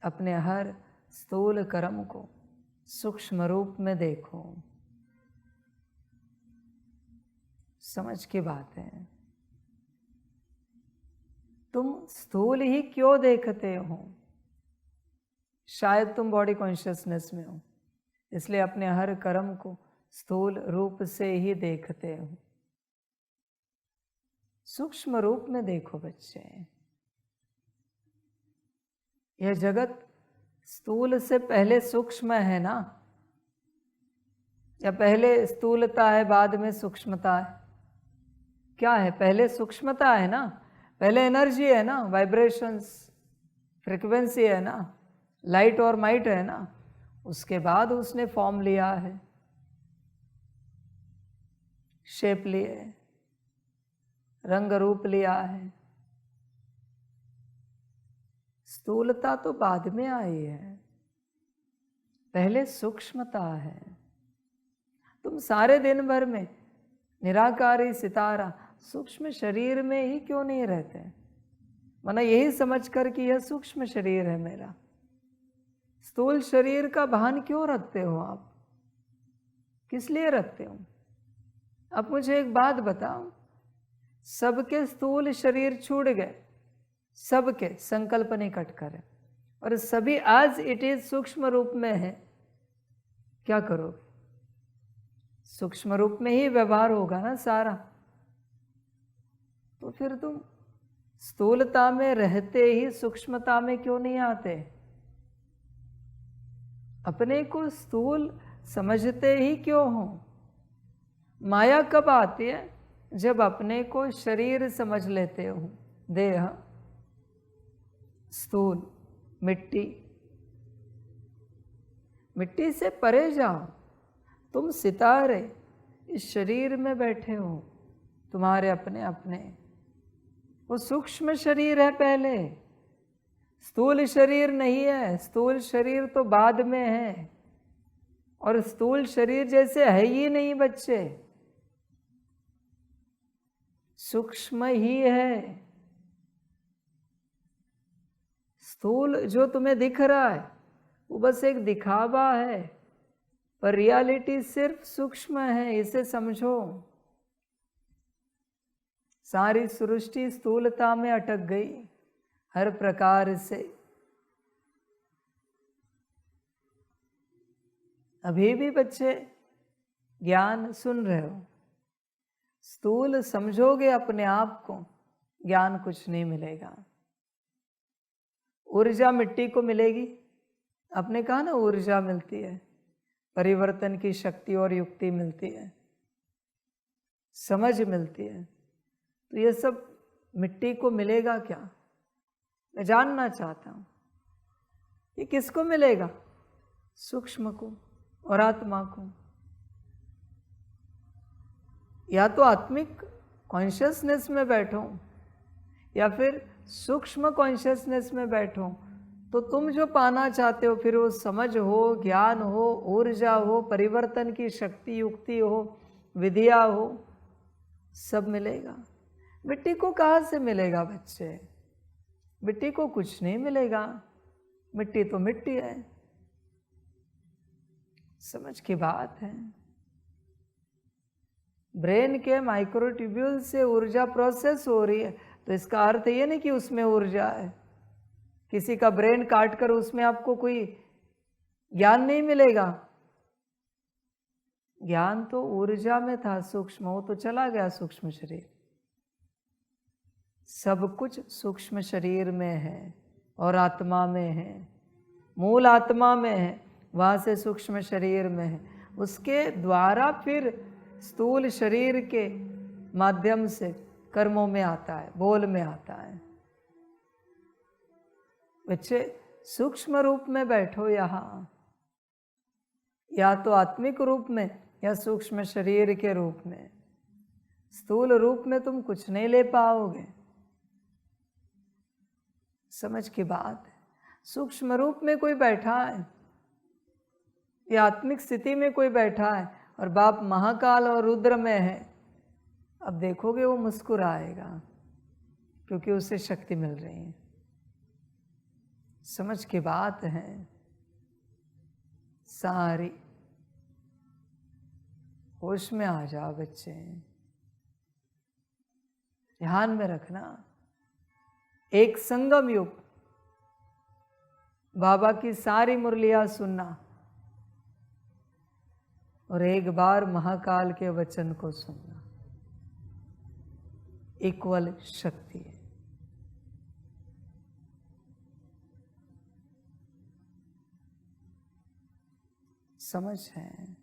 अपने हर स्थूल कर्म को सूक्ष्म रूप में देखो। समझ की बात है, तुम स्थूल ही क्यों देखते हो? शायद तुम बॉडी कॉन्शियसनेस में हो, इसलिए अपने हर कर्म को स्थूल रूप से ही देखते हो। सूक्ष्म रूप में देखो बच्चे। यह जगत स्थूल से पहले सूक्ष्म है ना, या पहले स्थूलता है बाद में सूक्ष्मता है? क्या है? पहले सूक्ष्मता है ना, पहले एनर्जी है ना, वाइब्रेशंस, फ्रीक्वेंसी है ना, लाइट और माइट है ना, उसके बाद उसने फॉर्म लिया है, शेप लिए, रंग रूप लिया है। स्थूलता तो बाद में आई है, पहले सूक्ष्मता है। तुम सारे दिन भर में निराकारी सितारा सूक्ष्म शरीर में ही क्यों नहीं रहते? माना यही समझकर कि यह सूक्ष्म शरीर है मेरा। स्थूल शरीर का भान क्यों रखते हो आप? किस लिए रखते हो? अब मुझे एक बात बताओ, सबके स्थूल शरीर छूट गए, सबके संकल्प नहीं कट करे, और सभी आज इट इज सूक्ष्म रूप में है, क्या करोगे? सूक्ष्म रूप में ही व्यवहार होगा ना सारा। तो फिर तुम स्थूलता में रहते ही सूक्ष्मता में क्यों नहीं आते? अपने को स्थूल समझते ही क्यों हो? माया कब आती है? जब अपने को शरीर समझ लेते हो, देह, स्थूल, मिट्टी। मिट्टी से परे जाओ, तुम सितारे इस शरीर में बैठे हो, तुम्हारे अपने अपने। वो सूक्ष्म शरीर है पहले, स्थूल शरीर नहीं है। स्थूल शरीर तो बाद में है, और स्थूल शरीर जैसे है ही नहीं बच्चे, सूक्ष्म ही है। स्थूल जो तुम्हें दिख रहा है वो बस एक दिखावा है, पर रियलिटी सिर्फ सूक्ष्म है, इसे समझो। सारी सृष्टि स्थूलता में अटक गई हर प्रकार से। अभी भी बच्चे ज्ञान सुन रहे हो, स्थूल समझोगे अपने आप को, ज्ञान कुछ नहीं मिलेगा। ऊर्जा मिट्टी को मिलेगी, आपने कहा ना ऊर्जा मिलती है, परिवर्तन की शक्ति और युक्ति मिलती है, समझ मिलती है। तो ये सब मिट्टी को मिलेगा क्या? मैं जानना चाहता हूँ, ये किसको मिलेगा? सूक्ष्म को और आत्मा को। या तो आत्मिक कॉन्शियसनेस में बैठो, या फिर सूक्ष्म कॉन्शियसनेस में बैठो। तो तुम जो पाना चाहते हो, फिर वो समझ हो, ज्ञान हो, ऊर्जा हो, परिवर्तन की शक्ति, युक्ति हो, विधिया हो, सब मिलेगा। मिट्टी को कहाँ से मिलेगा बच्चे? मिट्टी को कुछ नहीं मिलेगा, मिट्टी तो मिट्टी है। समझ की बात है। ब्रेन के माइक्रोट्यूब्यूल से ऊर्जा प्रोसेस हो रही है, तो इसका अर्थ ये नहीं कि उसमें ऊर्जा है। किसी का ब्रेन काट कर उसमें आपको कोई ज्ञान नहीं मिलेगा। ज्ञान तो ऊर्जा में था, सूक्ष्म, वो तो चला गया सूक्ष्म शरीर। सब कुछ सूक्ष्म शरीर में है और आत्मा में है, मूल आत्मा में है, वहाँ से सूक्ष्म शरीर में है, उसके द्वारा फिर स्थूल शरीर के माध्यम से कर्मों में आता है, बोल में आता है। बच्चे सूक्ष्म रूप में बैठो यहाँ, या तो आत्मिक रूप में या सूक्ष्म शरीर के रूप में। स्थूल रूप में तुम कुछ नहीं ले पाओगे। समझ की बात है। सूक्ष्म रूप में कोई बैठा है या आत्मिक स्थिति में कोई बैठा है और बाप महाकाल और रुद्र में है, अब देखोगे वो मुस्कुराएगा, क्योंकि उसे शक्ति मिल रही है। समझ की बात है। सारी होश में आ जाओ बच्चे, ध्यान में रखना। एक संगम युग, बाबा की सारी मुरलियां सुनना और एक बार महाकाल के वचन को सुनना, इक्वल शक्ति है। समझ है?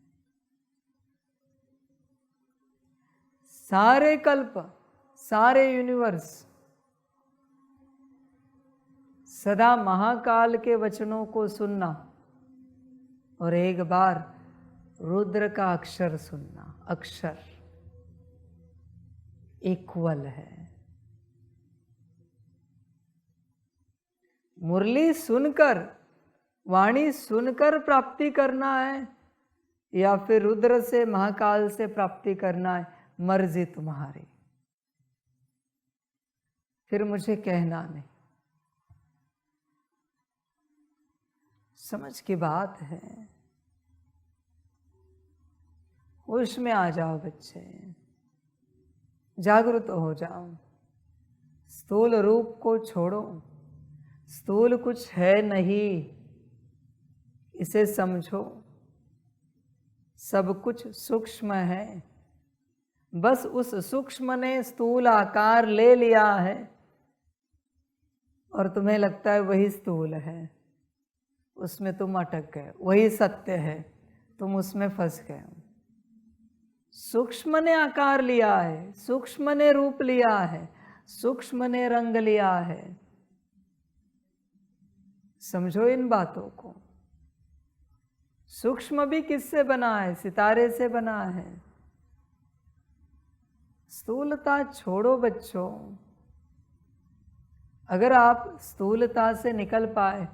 सारे कल्प, सारे यूनिवर्स सदा महाकाल के वचनों को सुनना और एक बार रुद्र का अक्षर सुनना। अक्षर इक्वल है। मुरली सुनकर, वाणी सुनकर प्राप्ति करना है या फिर रुद्र से, महाकाल से प्राप्ति करना है, मर्जी तुम्हारी। फिर मुझे कहना नहीं। समझ की बात है। होश में आ जाओ बच्चे, जागृत हो जाओ। स्थूल रूप को छोड़ो। स्थूल कुछ है नहीं, इसे समझो। सब कुछ सूक्ष्म है, बस उस सूक्ष्म ने स्थूल आकार ले लिया है और तुम्हें लगता है वही स्थूल है। उसमें तुम अटक गए। वही सत्य है, तुम उसमें फंस गए। सूक्ष्म ने आकार लिया है, सूक्ष्म ने रूप लिया है, सूक्ष्म ने रंग लिया है। समझो इन बातों को। सूक्ष्म भी किससे बना है? सितारे से बना है। स्थूलता छोड़ो बच्चों। अगर आप स्थूलता से निकल पाए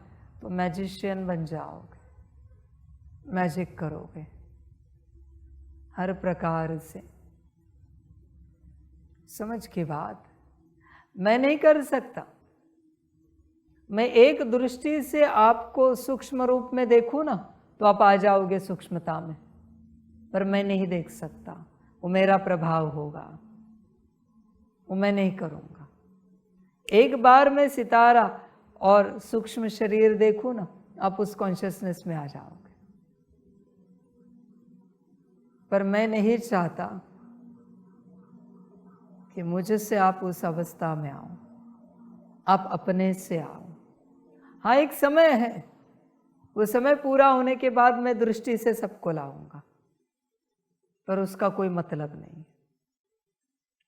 तो मैजिशियन बन जाओगे, मैजिक करोगे हर प्रकार से। समझ की बात। मैं नहीं कर सकता। मैं एक दृष्टि से आपको सूक्ष्म रूप में देखूं ना तो आप आ जाओगे सूक्ष्मता में, पर मैं नहीं देख सकता। वो मेरा प्रभाव होगा, वो मैं नहीं करूंगा। एक बार मैं सितारा और सूक्ष्म शरीर देखूं ना, आप उस कॉन्शियसनेस में आ जाओगे। पर मैं नहीं चाहता कि मुझसे आप उस अवस्था में आओ। आप अपने से आओ। हाँ, एक समय है, वो समय पूरा होने के बाद मैं दृष्टि से सबको लाऊंगा, पर उसका कोई मतलब नहीं।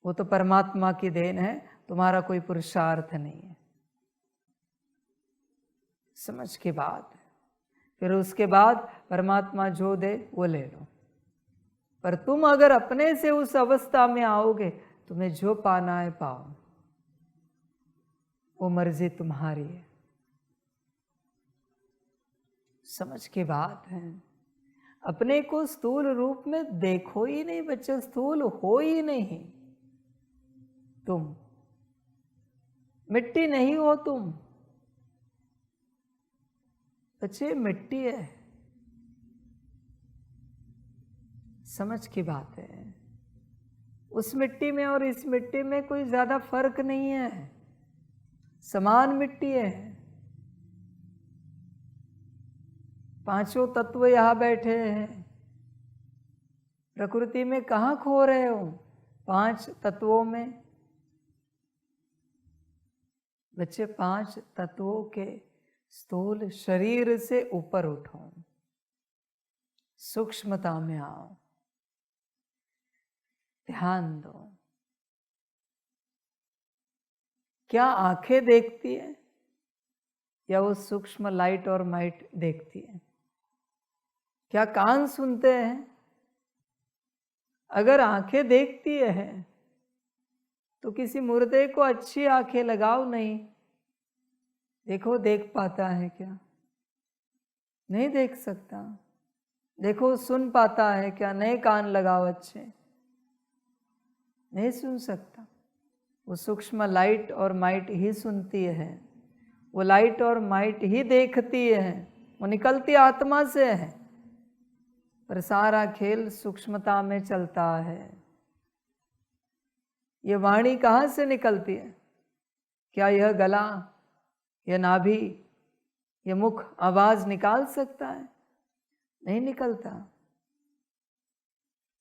वो तो परमात्मा की देन है, तुम्हारा कोई पुरुषार्थ नहीं है। समझ की बात है। फिर उसके बाद परमात्मा जो दे वो ले लो। पर तुम अगर अपने से उस अवस्था में आओगे, तुम्हें जो पाना है पाओ, वो मर्जी तुम्हारी है। समझ की बात है। अपने को स्थूल रूप में देखो ही नहीं बच्चे, स्थूल हो ही नहीं। तुम मिट्टी नहीं हो। तुम बच्चे मिट्टी है। समझ की बात है। उस मिट्टी में और इस मिट्टी में कोई ज्यादा फर्क नहीं है, समान मिट्टी है। पांचों तत्व यहां बैठे हैं। प्रकृति में कहां खो रहे हो? पांच तत्वों में। बच्चे, पांच तत्वों के स्थूल शरीर से ऊपर उठो, सूक्ष्मता में आओ, ध्यान दो। क्या आंखें देखती है या वो सूक्ष्म लाइट और माइट देखती है? क्या कान सुनते हैं? अगर आंखें देखती है तो किसी मुर्दे को अच्छी आंखें लगाओ नहीं। देखो देख पाता है क्या? नहीं देख सकता। देखो सुन पाता है क्या? नए कान लगाओ अच्छे, नहीं सुन सकता। वो सूक्ष्म लाइट और माइट ही सुनती है, वो लाइट और माइट ही देखती है, वो निकलती आत्मा से है, पर सारा खेल सूक्ष्मता में चलता है। ये वाणी कहाँ से निकलती है? क्या यह गला, यह नाभि, यह मुख आवाज निकाल सकता है? नहीं निकलता।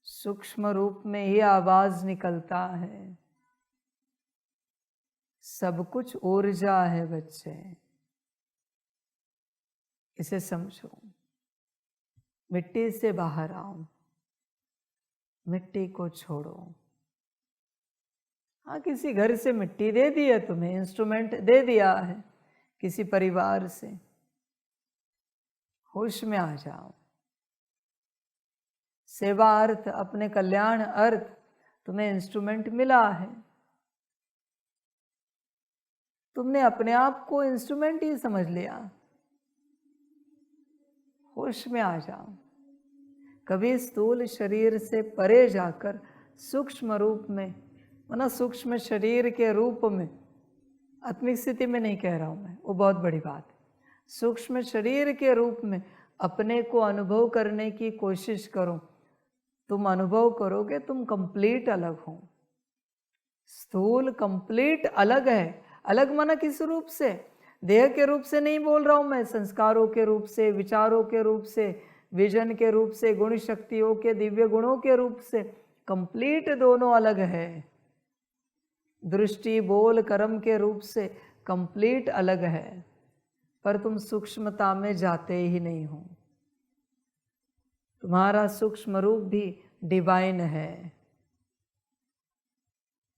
सूक्ष्म रूप में ही आवाज निकलता है। सब कुछ ऊर्जा है बच्चे, इसे समझो। मिट्टी से बाहर आओ, मिट्टी को छोड़ो। हाँ, किसी घर से मिट्टी दे दी है तुम्हें, इंस्ट्रूमेंट दे दिया है किसी परिवार से, होश में आ जाओ। सेवा अर्थ, अपने कल्याण अर्थ तुम्हें इंस्ट्रूमेंट मिला है, तुमने अपने आप को इंस्ट्रूमेंट ही समझ लिया। होश में आ जाओ। कभी स्थूल शरीर से परे जाकर सूक्ष्म रूप में, वरना सूक्ष्म शरीर के रूप में, आत्मिक स्थिति में नहीं कह रहा हूं मैं, वो बहुत बड़ी बात है। सूक्ष्म शरीर के रूप में अपने को अनुभव करने की कोशिश करो। तुम अनुभव करोगे तुम कंप्लीट अलग हो। स्थूल कंप्लीट अलग है। अलग माना किस रूप से? देह के रूप से नहीं बोल रहा हूं मैं, संस्कारों के रूप से, विचारों के रूप से, विजन के रूप से, गुण शक्तियों के, दिव्य गुणों के रूप से। कंप्लीट दोनों अलग है। दृष्टि, बोल, कर्म के रूप से कंप्लीट अलग है, पर तुम सूक्ष्मता में जाते ही नहीं हो। तुम्हारा सूक्ष्म रूप भी डिवाइन है,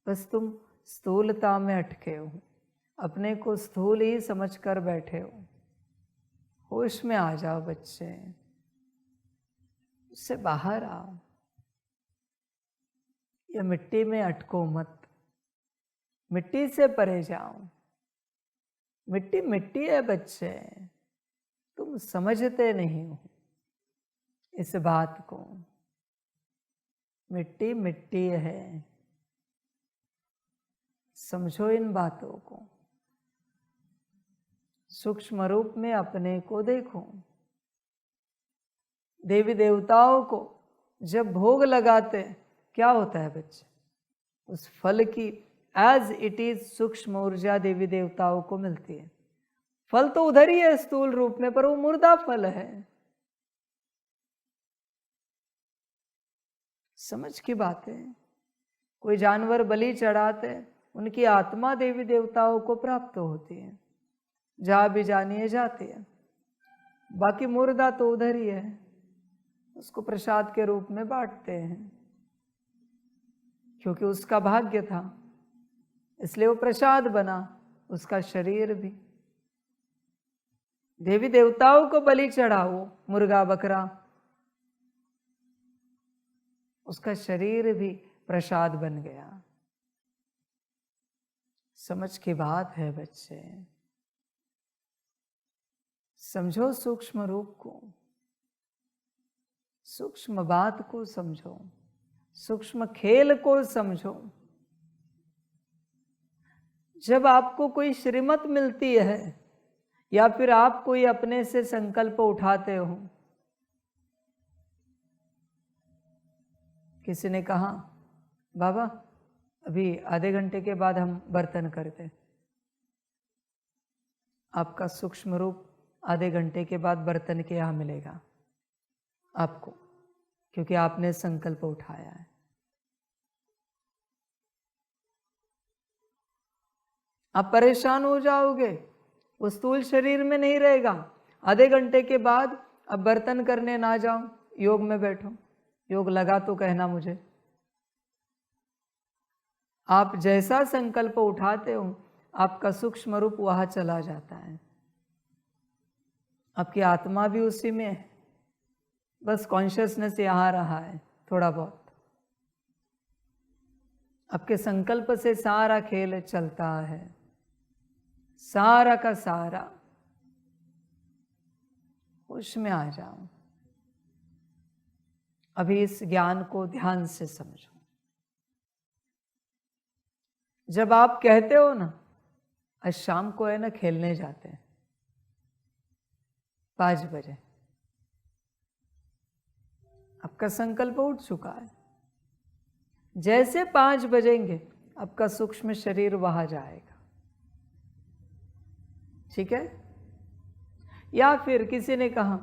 बस तुम स्थूलता में अटके हो, अपने को स्थूल ही समझकर बैठे हो। होश में आ जाओ बच्चे, उससे बाहर आओ। ये मिट्टी में अटको मत, मिट्टी से परे जाओ। मिट्टी मिट्टी है बच्चे, तुम समझते नहीं हो इस बात को। मिट्टी मिट्टी है, समझो इन बातों को। सूक्ष्म रूप में अपने को देखो। देवी देवताओं को जब भोग लगाते क्या होता है बच्चे? उस फल की एज इट इज सूक्ष्म ऊर्जा देवी देवताओं को मिलती है। फल तो उधर ही है स्थूल रूप में, पर वो मुर्दा फल है। समझ की बात है। कोई जानवर बलि चढ़ाते, उनकी आत्मा देवी देवताओं को प्राप्त होती है, जहां भी जानिए जाती है। बाकी मुर्दा तो उधर ही है, उसको प्रसाद के रूप में बांटते हैं, क्योंकि उसका भाग्य था इसलिए वो प्रसाद बना, उसका शरीर भी। देवी देवताओं को बलि चढ़ाओ, मुर्गा बकरा, उसका शरीर भी प्रसाद बन गया। समझ की बात है बच्चे, समझो सूक्ष्म रूप को, सूक्ष्म बात को समझो, सूक्ष्म खेल को समझो। जब आपको कोई श्रीमत मिलती है या फिर आप कोई अपने से संकल्प उठाते हो, किसी ने कहा बाबा अभी आधे घंटे के बाद हम बर्तन करते, आपका सूक्ष्म रूप आधे घंटे के बाद बर्तन के यहाँ मिलेगा आपको, क्योंकि आपने संकल्प उठाया है। आप परेशान हो जाओगे, वो स्थूल शरीर में नहीं रहेगा। आधे घंटे के बाद अब बर्तन करने ना जाओ, योग में बैठो। योग लगा तो कहना मुझे। आप जैसा संकल्प उठाते हो आपका सूक्ष्म रूप वहां चला जाता है, आपकी आत्मा भी उसी में है, बस कॉन्शियसनेस यहाँ रहा है थोड़ा बहुत। आपके संकल्प से सारा खेल चलता है, सारा का सारा। होश में आ जाओ। अभी इस ज्ञान को ध्यान से समझो। जब आप कहते हो ना आज शाम को है ना खेलने जाते हैं 5 बजे। आपका संकल्प उठ चुका है। जैसे 5 बजेंगे आपका सूक्ष्म शरीर वहां जाएगा, ठीक है। या फिर किसी ने कहा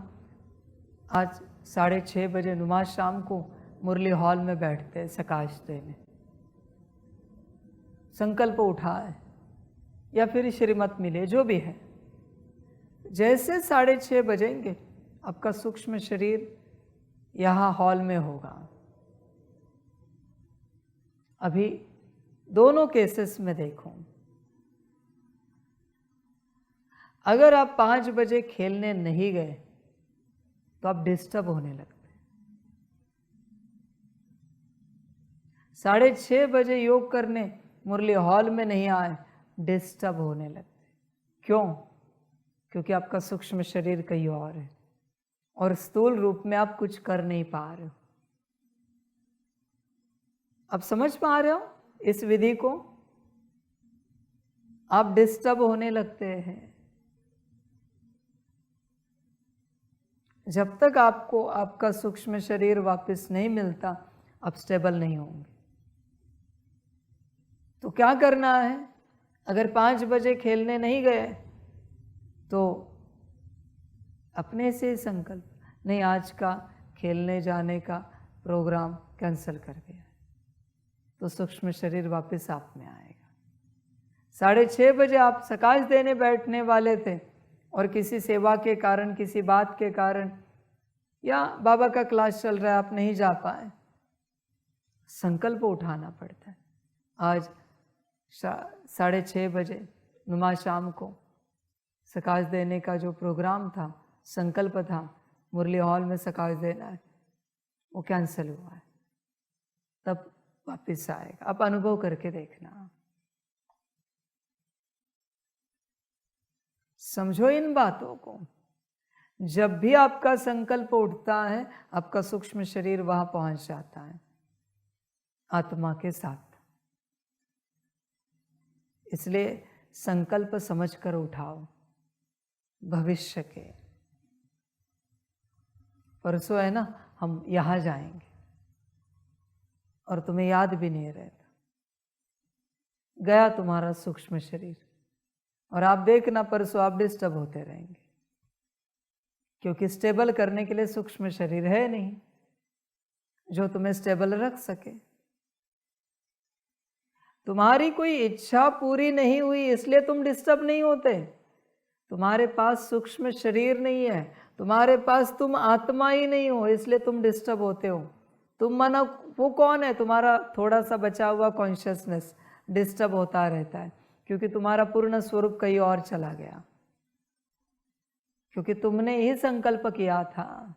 आज 6:30 बजे नुमाज शाम को मुरली हॉल में बैठते हैं सकाश देने, संकल्प उठा है या फिर श्रीमत मिले, जो भी है। जैसे 6:30 बजेंगे आपका सूक्ष्म शरीर यहाँ हॉल में होगा। अभी दोनों केसेस में देखो, अगर आप 5 बजे खेलने नहीं गए तो आप डिस्टर्ब होने लगते हैं। 6:30 बजे योग करने मुरली हॉल में नहीं आए, डिस्टर्ब होने लगते। क्यों? क्योंकि आपका सूक्ष्म शरीर कहीं और है और स्थूल रूप में आप कुछ कर नहीं पा रहे हो। आप समझ पा रहे हो इस विधि को? आप डिस्टर्ब होने लगते हैं। जब तक आपको आपका सूक्ष्म शरीर वापस नहीं मिलता आप स्टेबल नहीं होंगे। तो क्या करना है? अगर 5 बजे खेलने नहीं गए तो अपने से संकल्प, नहीं आज का खेलने जाने का प्रोग्राम कैंसिल कर दिया, तो सूक्ष्म शरीर वापस आप में आएगा। 6:30 बजे आप सकाश देने बैठने वाले थे और किसी सेवा के कारण, किसी बात के कारण, या बाबा का क्लास चल रहा है आप नहीं जा पाए, संकल्प उठाना पड़ता है। आज 6:30 बजे नुमा शाम को सकाश देने का जो प्रोग्राम था, संकल्प था मुरली हॉल में सकाश देना है, वो कैंसिल हुआ है। तब वापस आएगा। आप अनुभव करके देखना, समझो इन बातों को। जब भी आपका संकल्प उठता है आपका सूक्ष्म शरीर वहां पहुंच जाता है आत्मा के साथ। इसलिए संकल्प समझकर उठाओ। भविष्य के परसों है ना हम यहां जाएंगे और तुम्हें याद भी नहीं रहता, गया तुम्हारा सूक्ष्म शरीर, और आप देखना परसों आप डिस्टर्ब होते रहेंगे, क्योंकि स्टेबल करने के लिए सूक्ष्म शरीर है नहीं जो तुम्हें स्टेबल रख सके। तुम्हारी कोई इच्छा पूरी नहीं हुई इसलिए तुम डिस्टर्ब नहीं होते। तुम्हारे पास सूक्ष्म शरीर नहीं है, तुम्हारे पास तुम आत्मा ही नहीं हो, इसलिए तुम डिस्टर्ब होते हो। तुम माना वो कौन है? तुम्हारा थोड़ा सा बचा हुआ कॉन्शियसनेस डिस्टर्ब होता रहता है, क्योंकि तुम्हारा पूर्ण स्वरूप कहीं और चला गया, क्योंकि तुमने ही संकल्प किया था।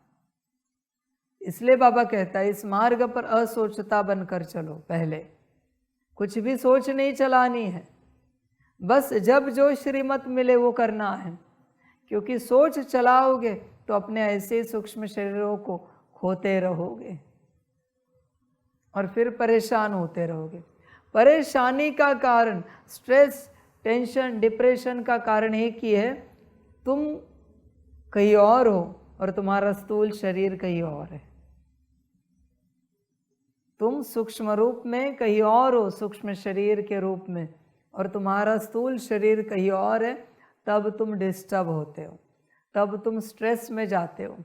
इसलिए बाबा कहता है इस मार्ग पर असोचता बनकर चलो। पहले कुछ भी सोच नहीं चलानी है, बस जब जो श्रीमत मिले वो करना है, क्योंकि सोच चलाओगे तो अपने ऐसे सूक्ष्म शरीरों को खोते रहोगे और फिर परेशान होते रहोगे। परेशानी का कारण, स्ट्रेस, टेंशन, डिप्रेशन का कारण एक ही है, तुम कहीं और हो और तुम्हारा स्थूल शरीर कहीं और है। तुम सूक्ष्म रूप में कहीं और हो, सूक्ष्म शरीर के रूप में, और तुम्हारा स्थूल शरीर कहीं और है। तब तुम डिस्टर्ब होते हो, तब तुम स्ट्रेस में जाते हो,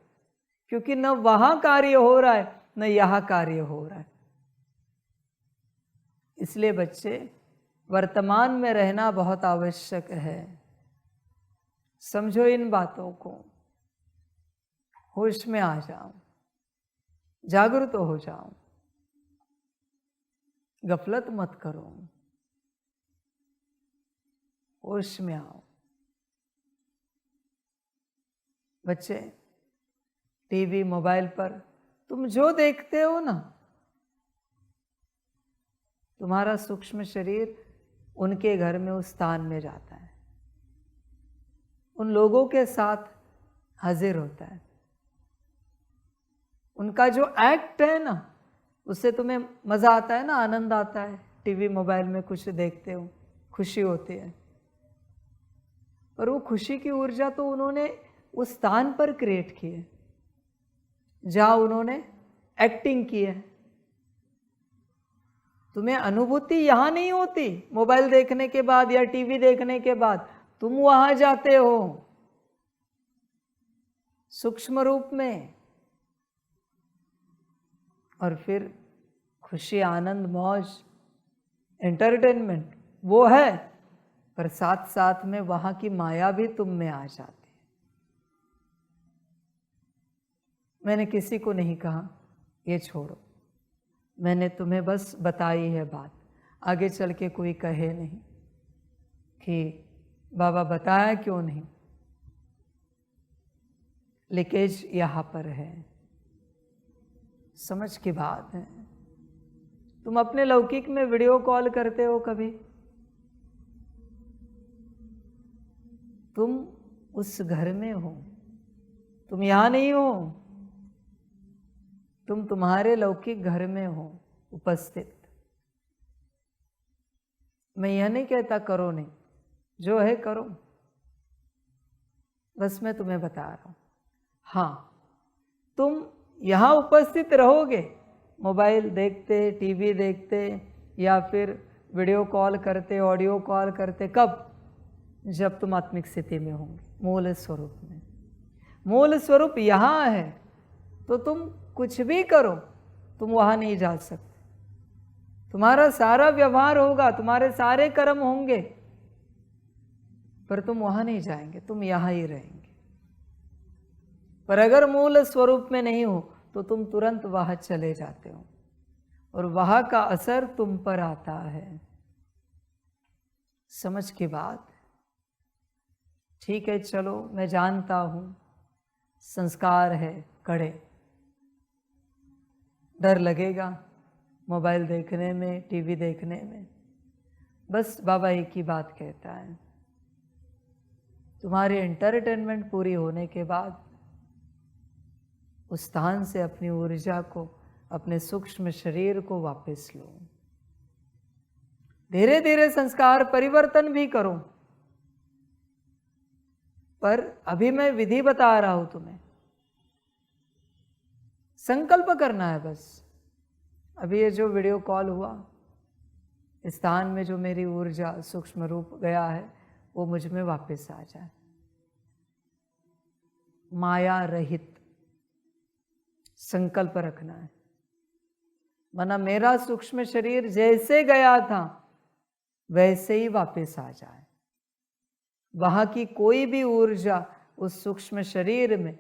क्योंकि न वहां कार्य हो रहा है न यहां कार्य हो रहा है। इसलिए बच्चे वर्तमान में रहना बहुत आवश्यक है। समझो इन बातों को, होश में आ जाओ, जागरूक हो जाओ, गफलत मत करो, होश में आओ। बच्चे टीवी, मोबाइल पर तुम जो देखते हो ना, तुम्हारा सूक्ष्म शरीर उनके घर में उस स्थान में जाता है, उन लोगों के साथ हाजिर होता है। उनका जो एक्ट है ना, उससे तुम्हें मज़ा आता है ना, आनंद आता है। टीवी मोबाइल में कुछ देखते हो, खुशी होती है। पर वो खुशी की ऊर्जा तो उन्होंने उस स्थान पर क्रिएट की है जहाँ उन्होंने एक्टिंग की है। तुम्हें अनुभूति यहाँ नहीं होती मोबाइल देखने के बाद या टीवी देखने के बाद, तुम वहां जाते हो सूक्ष्म रूप में, और फिर खुशी, आनंद, मौज, एंटरटेनमेंट वो है, पर साथ साथ में वहां की माया भी तुम में आ जाती है। मैंने किसी को नहीं कहा ये छोड़ो, मैंने तुम्हें बस बताई है बात, आगे चल के कोई कहे नहीं कि बाबा बताया क्यों नहीं। लीकेज यहाँ पर है, समझ की बात है। तुम अपने लौकिक में वीडियो कॉल करते हो कभी? तुम उस घर में हो, तुम यहाँ नहीं हो, तुम तुम्हारे लौकिक घर में हो उपस्थित। मैं यह नहीं कहता करो नहीं, जो है करो, बस मैं तुम्हें बता रहा हूं। हाँ, तुम यहाँ उपस्थित रहोगे मोबाइल देखते, टीवी देखते, या फिर वीडियो कॉल करते, ऑडियो कॉल करते, कब? जब तुम आत्मिक स्थिति में होंगे, मूल स्वरूप में। मूल स्वरूप यहाँ है तो तुम कुछ भी करो, तुम वहाँ नहीं जा सकते। तुम्हारा सारा व्यवहार होगा, तुम्हारे सारे कर्म होंगे, पर तुम वहाँ नहीं जाएंगे, तुम यहाँ ही रहेंगे। पर अगर मूल स्वरूप में नहीं हो तो तुम तुरंत वहाँ चले जाते हो और वहाँ का असर तुम पर आता है। समझ की बात? ठीक है, चलो मैं जानता हूँ संस्कार है कड़े, डर लगेगा मोबाइल देखने में, टीवी देखने में। बस बाबा एक ही बात कहता है, तुम्हारी एंटरटेनमेंट पूरी होने के बाद उस स्थान से अपनी ऊर्जा को, अपने सूक्ष्म शरीर को वापस लो। धीरे धीरे संस्कार परिवर्तन भी करो, पर अभी मैं विधि बता रहा हूं तुम्हें। संकल्प करना है बस। अभी ये जो वीडियो कॉल हुआ, इस स्थान में जो मेरी ऊर्जा सूक्ष्म रूप गया है वो मुझ में वापस आ जाए, माया रहित संकल्प रखना है। माना मेरा सूक्ष्म शरीर जैसे गया था वैसे ही वापस आ जाए, वहां की कोई भी ऊर्जा उस सूक्ष्म शरीर में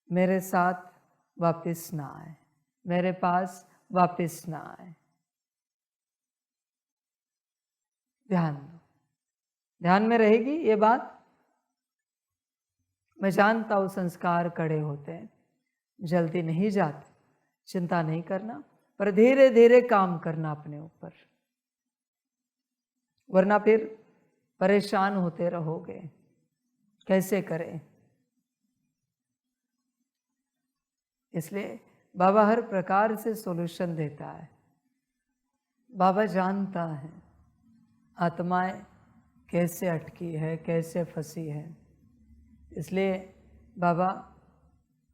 मेरे साथ वापस ना आए, मेरे पास वापस ना आए। ध्यान दो, ध्यान में रहेगी ये बात। मैं जानता हूं संस्कार कड़े होते हैं, जल्दी नहीं जाते, चिंता नहीं करना, पर धीरे धीरे काम करना अपने ऊपर, वरना फिर परेशान होते रहोगे। कैसे करें? इसलिए बाबा हर प्रकार से सॉल्यूशन देता है। बाबा जानता है आत्माएं कैसे अटकी है, कैसे फंसी है। इसलिए बाबा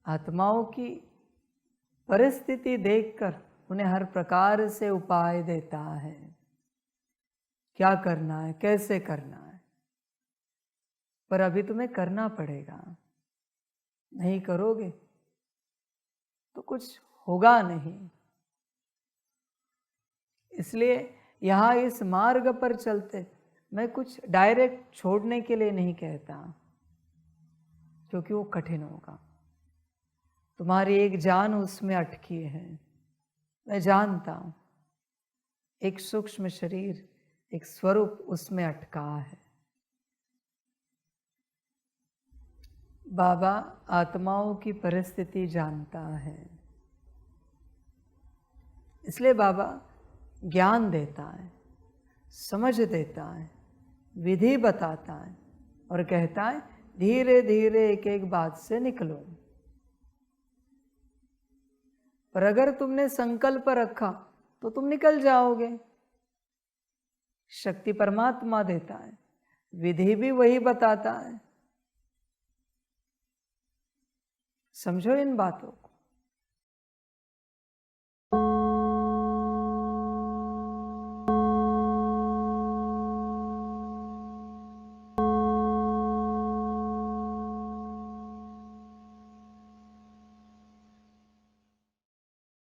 आत्माओं की परिस्थिति देखकर उन्हें हर प्रकार से उपाय देता है, क्या करना है, कैसे करना है। पर अभी तुम्हें करना पड़ेगा, नहीं करोगे तो कुछ होगा नहीं। इसलिए यहाँ इस मार्ग पर चलते मैं कुछ डायरेक्ट छोड़ने के लिए नहीं कहता, क्योंकि वो कठिन होगा। तुम्हारी एक जान उसमें अटकी है, मैं जानता हूं। एक सूक्ष्म शरीर, एक स्वरूप उसमें अटका है। बाबा आत्माओं की परिस्थिति जानता है, इसलिए बाबा ज्ञान देता है, समझ देता है, विधि बताता है और कहता है धीरे धीरे एक एक बात से निकलो। पर अगर तुमने संकल्प रखा तो तुम निकल जाओगे। शक्ति परमात्मा देता है, विधि भी वही बताता है। समझो इन बातों को।